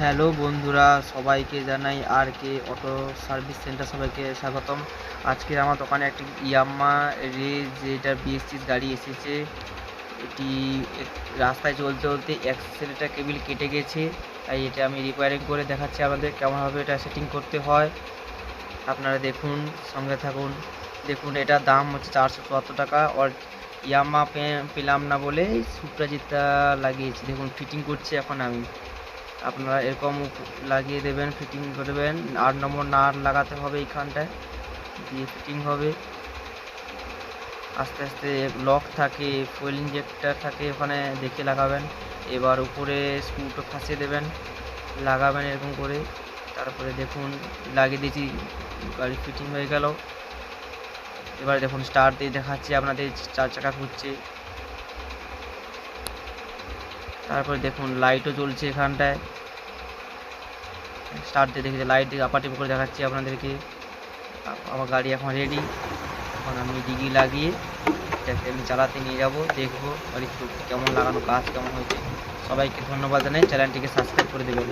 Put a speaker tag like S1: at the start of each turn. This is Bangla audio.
S1: হ্যালো বন্ধুরা, সবাইকে জানাই আর কে অটো সার্ভিস সেন্টার, সবাইকে স্বাগতম। আজকে আমার দোকানে একটি ইয়াম্মা রেজ যেটা বিএস6 গাড়ি এসেছে। এটি রাস্তায় চলতে চলতে অ্যাক্সেলেটার কেবিল কেটে গেছে, তাই এটা আমি রিপেয়ারিং করে দেখাচ্ছি আপনাদের কেমনভাবে এটা সেটিং করতে হয়। আপনারা দেখুন, সঙ্গে থাকুন। দেখুন, এটার দাম হচ্ছে 474 টাকা। আর ইয়াম্মা পেলাম না বলে সুপ্রাজিতা লাগিয়েছি। দেখুন, ফিটিং করছি এখন আমি। আপনারা এরকম লাগিয়ে দেবেন, ফিটিং করবেন। 8 নম্বর নাট লাগাতে হবে এইখানটায়, দিয়ে ফিটিং হবে। আস্তে আস্তে লক থাকে, ফুয়েল ইঞ্জেক্টর থাকে, ওখানে দেখে লাগাবেন। এবার উপরে স্ক্রুটা ফাঁসিয়ে দেবেন, লাগাবেন এরকম করে। তারপরে দেখুন, লাগিয়ে দিয়েছি, গাড়ি ফিটিং হয়ে গেল। এবার দেখুন, স্টার্ট দিয়ে দেখাচ্ছি আপনাদের, 4 চাকা ঘুরছে। তারপরে দেখুন, লাইটও জ্বলছে এখানটায়। স্টার্ট দিয়ে দেখেছি, লাইট দিয়ে আপাটিপ করে দেখাচ্ছি আপনাদেরকে। আমার গাড়ি এখন রেডি। এখন আমি ডিগি লাগিয়ে এটাকে আমি চালাতে নিয়ে যাব, দেখবো গাড়ি কেমন লাগানো, কাজ কেমন হয়েছে। সবাইকে ধন্যবাদ জানাই, চ্যানেলটিকে সাবস্ক্রাইব করে দেবেন।